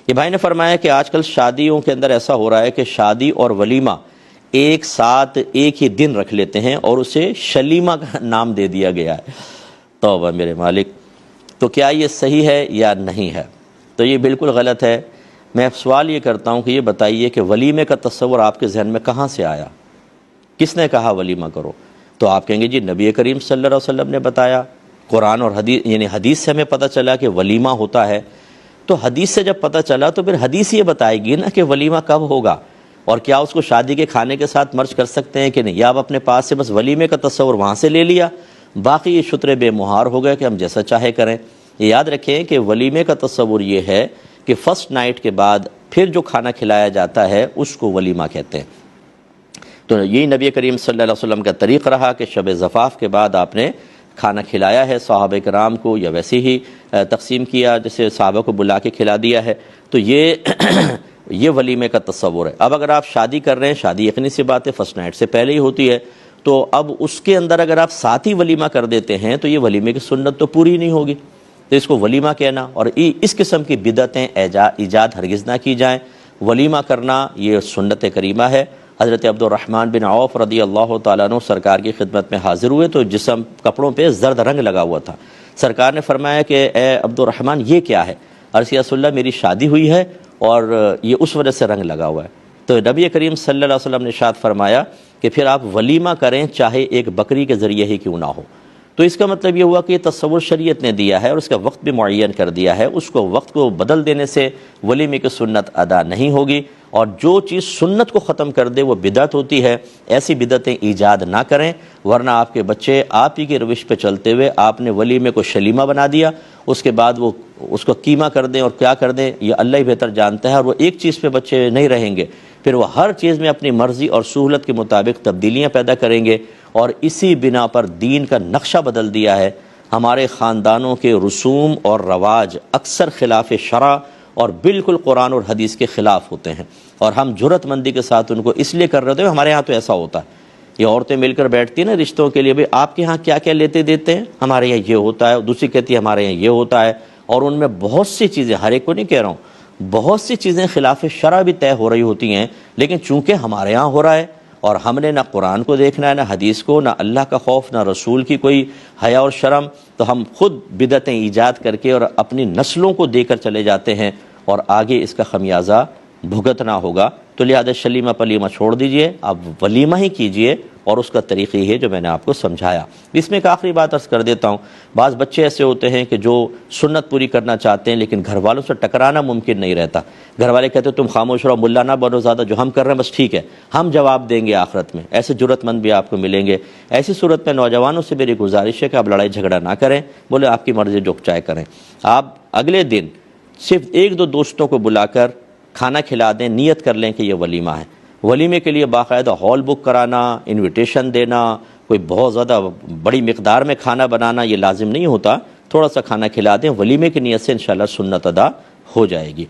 یہ بھائی نے فرمایا کہ آج کل شادیوں کے اندر ایسا ہو رہا ہے کہ شادی اور ولیمہ ایک ساتھ ایک ہی دن رکھ لیتے ہیں اور اسے شلیمہ کا نام دے دیا گیا ہے۔ توبہ میرے مالک، تو کیا یہ صحیح ہے یا نہیں ہے؟ تو یہ بالکل غلط ہے۔ میں سوال یہ کرتا ہوں کہ یہ بتائیے کہ ولیمے کا تصور آپ کے ذہن میں کہاں سے آیا؟ کس نے کہا ولیمہ کرو؟ تو آپ کہیں گے جی نبی کریم صلی اللہ علیہ وسلم نے بتایا، قرآن اور حدیث، یعنی حدیث سے ہمیں پتہ چلا کہ ولیمہ ہوتا ہے۔ تو حدیث سے جب پتہ چلا تو پھر حدیث یہ بتائے گی نا کہ ولیمہ کب ہوگا، اور کیا اس کو شادی کے کھانے کے ساتھ مرج کر سکتے ہیں کہ نہیں، یا آپ اپنے پاس سے بس ولیمے کا تصور وہاں سے لے لیا، باقی یہ شترے بے مہار ہو گئے کہ ہم جیسا چاہے کریں۔ یہ یاد رکھیں کہ ولیمے کا تصور یہ ہے کہ فرسٹ نائٹ کے بعد پھر جو کھانا کھلایا جاتا ہے اس کو ولیمہ کہتے ہیں۔ تو یہی نبی کریم صلی اللہ علیہ وسلم کا طریق رہا کہ شب زفاف کے بعد آپ نے کھانا کھلایا ہے صحابہ کرام کو، یا ویسے ہی تقسیم کیا جیسے صحابہ کو بلا کے کھلا دیا ہے۔ تو یہ ولیمے کا تصور ہے۔ اب اگر آپ شادی کر رہے ہیں، شادی یقینی سی بات ہے فرسٹ نائٹ سے پہلے ہی ہوتی ہے، تو اب اس کے اندر اگر آپ ساتھ ہی ولیمہ کر دیتے ہیں تو یہ ولیمے کی سنت تو پوری نہیں ہوگی، تو اس کو ولیمہ کہنا اور اس قسم کی بدعتیں ایجاد ہرگز نہ کی جائیں۔ ولیمہ کرنا یہ سنت کریمہ ہے۔ حضرت عبد الرحمن بن عوف رضی اللہ تعالیٰ عنہ سرکار کی خدمت میں حاضر ہوئے تو جسم کپڑوں پہ زرد رنگ لگا ہوا تھا۔ سرکار نے فرمایا کہ اے عبد الرحمن یہ کیا ہے؟ عرض یا رسول اللہ میری شادی ہوئی ہے اور یہ اس وجہ سے رنگ لگا ہوا ہے۔ تو نبی کریم صلی اللہ علیہ وسلم نے ارشاد فرمایا کہ پھر آپ ولیمہ کریں چاہے ایک بکری کے ذریعے ہی کیوں نہ ہو۔ تو اس کا مطلب یہ ہوا کہ یہ تصور شریعت نے دیا ہے اور اس کا وقت بھی معین کر دیا ہے، اس کو وقت کو بدل دینے سے ولیمے کی سنت ادا نہیں ہوگی، اور جو چیز سنت کو ختم کر دے وہ بدعت ہوتی ہے۔ ایسی بدعتیں ایجاد نہ کریں، ورنہ آپ کے بچے آپ ہی کی روش پہ چلتے ہوئے آپ نے ولیمے کو شلیمہ بنا دیا، اس کے بعد وہ اس کو قیمہ کر دیں اور کیا کر دیں یہ اللہ ہی بہتر جانتا ہے، اور وہ ایک چیز پہ بچے نہیں رہیں گے، پھر وہ ہر چیز میں اپنی مرضی اور سہولت کے مطابق تبدیلیاں پیدا کریں گے، اور اسی بنا پر دین کا نقشہ بدل دیا ہے۔ ہمارے خاندانوں کے رسوم اور رواج اکثر خلاف شرع اور بالکل قرآن اور حدیث کے خلاف ہوتے ہیں، اور ہم جرأت مندی کے ساتھ ان کو اس لیے کر رہے ہوتے ہیں ہمارے ہاں تو ایسا ہوتا ہے۔ یہ عورتیں مل کر بیٹھتی ہیں نا رشتوں کے لیے، بھئی آپ کے ہاں کیا کیا لیتے دیتے ہیں؟ ہمارے یہاں یہ ہوتا ہے، دوسری کہتی ہے ہمارے یہاں یہ ہوتا ہے، اور ان میں بہت سی چیزیں، ہر ایک کو نہیں کہہ رہا ہوں، بہت سی چیزیں خلاف شرع بھی طے ہو رہی ہوتی ہیں، لیکن چونکہ ہمارے ہاں ہو رہا ہے اور ہم نے نہ قرآن کو دیکھنا ہے نہ حدیث کو، نہ اللہ کا خوف نہ رسول کی کوئی حیا اور شرم، تو ہم خود بدعتیں ایجاد کر کے اور اپنی نسلوں کو دے کر چلے جاتے ہیں، اور آگے اس کا خمیازہ بھگتنا ہوگا۔ تو لہذا شلیمہ پلیمہ چھوڑ دیجئے، آپ ولیمہ ہی کیجئے، اور اس کا طریقہ یہ ہے جو میں نے آپ کو سمجھایا۔ اس میں ایک آخری بات عرض کر دیتا ہوں، بعض بچے ایسے ہوتے ہیں کہ جو سنت پوری کرنا چاہتے ہیں لیکن گھر والوں سے ٹکرانا ممکن نہیں رہتا۔ گھر والے کہتے ہیں تم خاموش رہو، ملا نہ بنو زیادہ، جو ہم کر رہے ہیں بس ٹھیک ہے، ہم جواب دیں گے آخرت میں۔ ایسے جرأت مند بھی آپ کو ملیں گے۔ ایسی صورت میں نوجوانوں سے میری گزارش ہے کہ آپ لڑائی جھگڑا نہ کریں، بولے آپ کی مرضی جو چاہے کریں۔ آپ اگلے دن صرف ایک دو دوستوں کو بلا کر کھانا کھلا دیں، نیت کر لیں کہ یہ ولیمہ ہے۔ ولیمے کے لیے باقاعدہ ہال بک کرانا، انویٹیشن دینا، کوئی بہت زیادہ بڑی مقدار میں کھانا بنانا یہ لازم نہیں ہوتا، تھوڑا سا کھانا کھلا دیں، ولیمے کی نیت سے انشاءاللہ سنت ادا ہو جائے گی۔